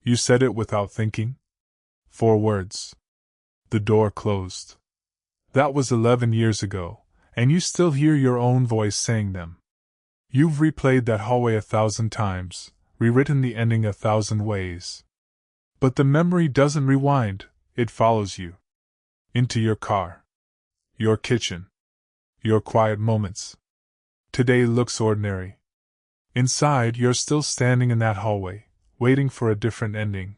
You said it without thinking? 4 words. The door closed. That was 11 years ago, and you still hear your own voice saying them. You've replayed that hallway 1,000 times, rewritten the ending 1,000 ways. But the memory doesn't rewind, it follows you. Into your car. Your kitchen. Your quiet moments. Today looks ordinary. Inside, you're still standing in that hallway, waiting for a different ending.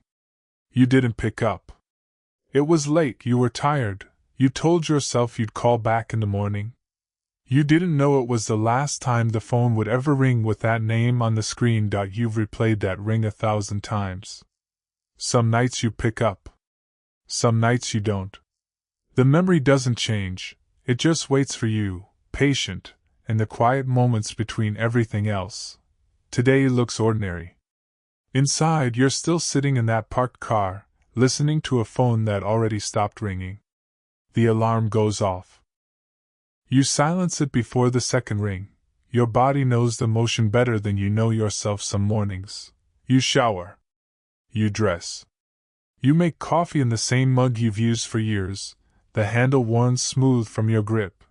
You didn't pick up. It was late, you were tired, you told yourself you'd call back in the morning. You didn't know it was the last time the phone would ever ring with that name on the screen. You've replayed that ring 1,000 times. Some nights you pick up. Some nights you don't. The memory doesn't change, it just waits for you, patient, in the quiet moments between everything else. Today looks ordinary. Inside, you're still sitting in that parked car, listening to a phone that already stopped ringing. The alarm goes off. You silence it before the second ring. Your body knows the motion better than you know yourself some mornings. You shower. You dress. You make coffee in the same mug you've used for years, the handle worn smooth from your grip.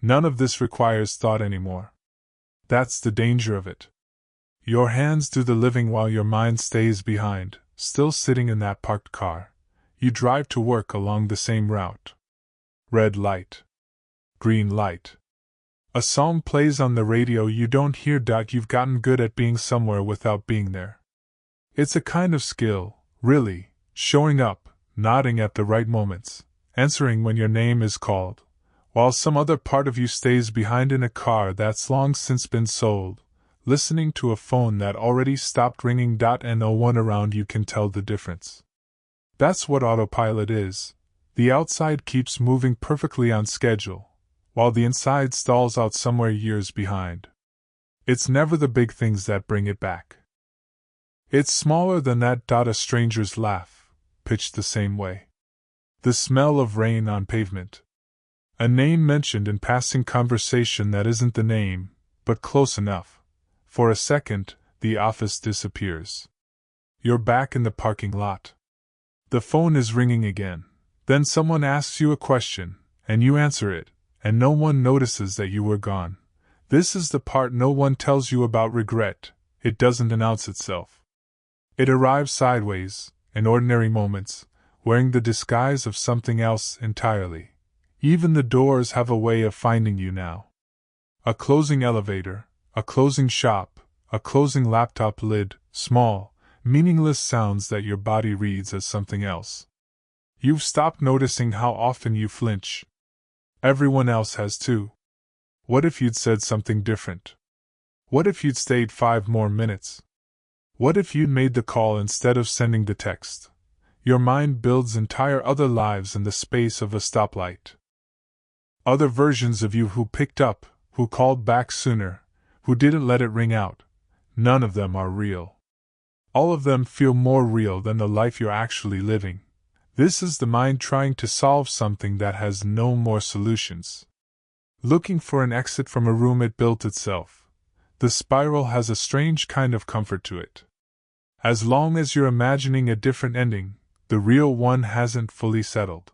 None of this requires thought anymore. That's the danger of it. Your hands do the living while your mind stays behind, still sitting in that parked car. You drive to work along the same route. Red light. Green light. A song plays on the radio you don't hear. You've gotten good at being somewhere without being there. It's a kind of skill, really, showing up, nodding at the right moments, answering when your name is called, while some other part of you stays behind in a car that's long since been sold, listening to a phone that already stopped ringing. And no one around you can tell the difference. That's what autopilot is. The outside keeps moving perfectly on schedule, while the inside stalls out somewhere years behind. It's never the big things that bring it back. It's smaller than that. A stranger's laugh, pitched the same way. The smell of rain on pavement. A name mentioned in passing conversation that isn't the name, but close enough. For a second, the office disappears. You're back in the parking lot. The phone is ringing again. Then someone asks you a question, and you answer it, and no one notices that you were gone. This is the part no one tells you about regret. It doesn't announce itself. It arrives sideways, in ordinary moments, wearing the disguise of something else entirely. Even the doors have a way of finding you now. A closing elevator, a closing shop, a closing laptop lid, small, meaningless sounds that your body reads as something else. You've stopped noticing how often you flinch. Everyone else has too. What if you'd said something different? What if you'd stayed 5 more minutes? What if you'd made the call instead of sending the text? Your mind builds entire other lives in the space of a stoplight. Other versions of you who picked up, who called back sooner, who didn't let it ring out. None of them are real. All of them feel more real than the life you're actually living. This is the mind trying to solve something that has no more solutions. Looking for an exit from a room it built itself. The spiral has a strange kind of comfort to it. As long as you're imagining a different ending, the real one hasn't fully settled.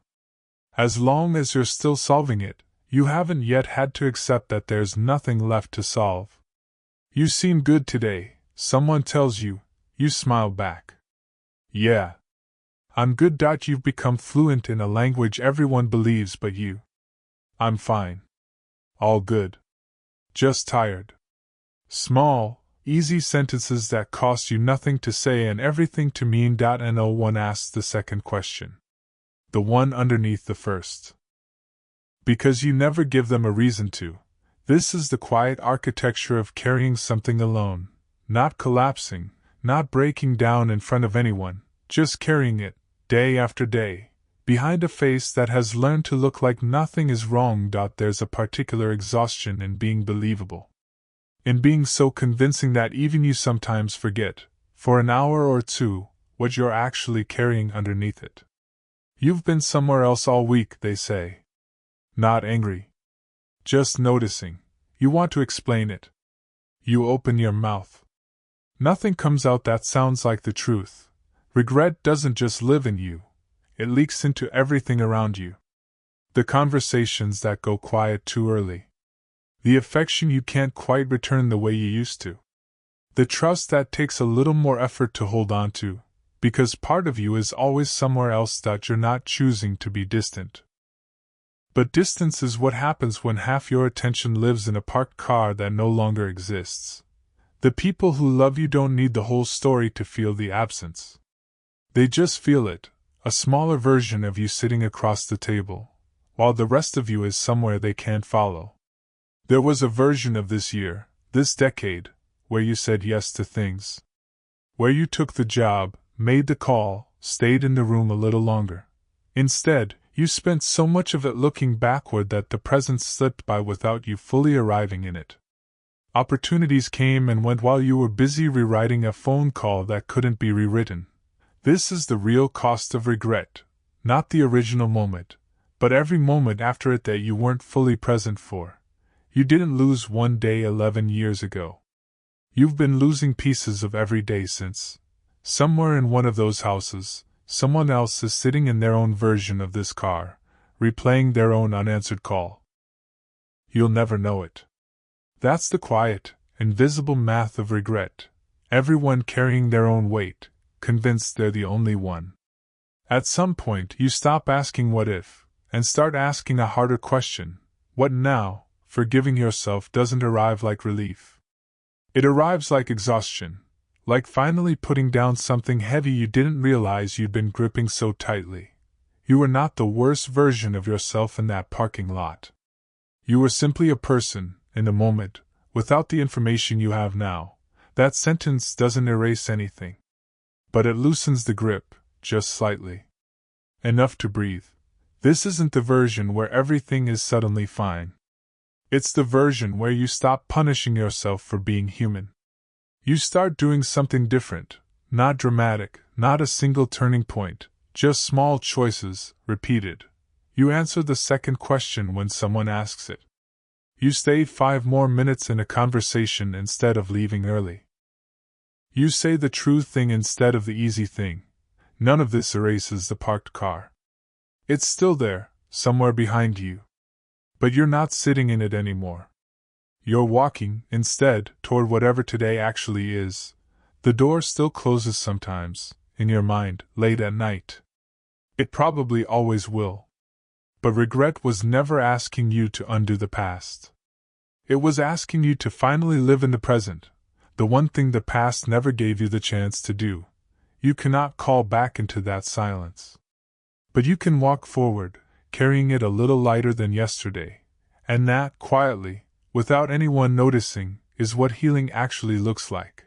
As long as you're still solving it, you haven't yet had to accept that there's nothing left to solve. You seem good today, someone tells you, you smile back. Yeah. I'm good. You've become fluent in a language everyone believes but you. I'm fine. All good. Just tired. Small, easy sentences that cost you nothing to say and everything to mean. And no one asks the second question. The one underneath the first. Because you never give them a reason to. This is the quiet architecture of carrying something alone, not collapsing, not breaking down in front of anyone, just carrying it, day after day, behind a face that has learned to look like nothing is wrong. There's a particular exhaustion in being believable. In being so convincing that even you sometimes forget, for an hour or two, what you're actually carrying underneath it. You've been somewhere else all week, they say. Not angry. Just noticing. You want to explain it. You open your mouth. Nothing comes out that sounds like the truth. Regret doesn't just live in you, it leaks into everything around you. The conversations that go quiet too early. The affection you can't quite return the way you used to. The trust that takes a little more effort to hold on to, because part of you is always somewhere else that you're not choosing to be distant. But distance is what happens when half your attention lives in a parked car that no longer exists. The people who love you don't need the whole story to feel the absence. They just feel it, a smaller version of you sitting across the table, while the rest of you is somewhere they can't follow. There was a version of this year, this decade, where you said yes to things. Where you took the job, made the call, stayed in the room a little longer. Instead, you spent so much of it looking backward that the present slipped by without you fully arriving in it. Opportunities came and went while you were busy rewriting a phone call that couldn't be rewritten. This is the real cost of regret, not the original moment, but every moment after it that you weren't fully present for. You didn't lose one day 11 years ago. You've been losing pieces of every day since. Somewhere in one of those houses, someone else is sitting in their own version of this car, replaying their own unanswered call. You'll never know it. That's the quiet, invisible math of regret. Everyone carrying their own weight, convinced they're the only one. At some point, you stop asking what if, and start asking a harder question: what now? Forgiving yourself doesn't arrive like relief. It arrives like exhaustion, like finally putting down something heavy you didn't realize you'd been gripping so tightly. You were not the worst version of yourself in that parking lot. You were simply a person, in the moment, without the information you have now. That sentence doesn't erase anything. But it loosens the grip, just slightly. Enough to breathe. This isn't the version where everything is suddenly fine. It's the version where you stop punishing yourself for being human. You start doing something different, not dramatic, not a single turning point, just small choices, repeated. You answer the second question when someone asks it. You stay 5 more minutes in a conversation instead of leaving early. You say the true thing instead of the easy thing. None of this erases the parked car. It's still there, somewhere behind you. But you're not sitting in it anymore. You're walking, instead, toward whatever today actually is. The door still closes sometimes, in your mind, late at night. It probably always will. But regret was never asking you to undo the past. It was asking you to finally live in the present, the one thing the past never gave you the chance to do. You cannot call back into that silence. But you can walk forward, carrying it a little lighter than yesterday. And that, quietly, without anyone noticing, is what healing actually looks like.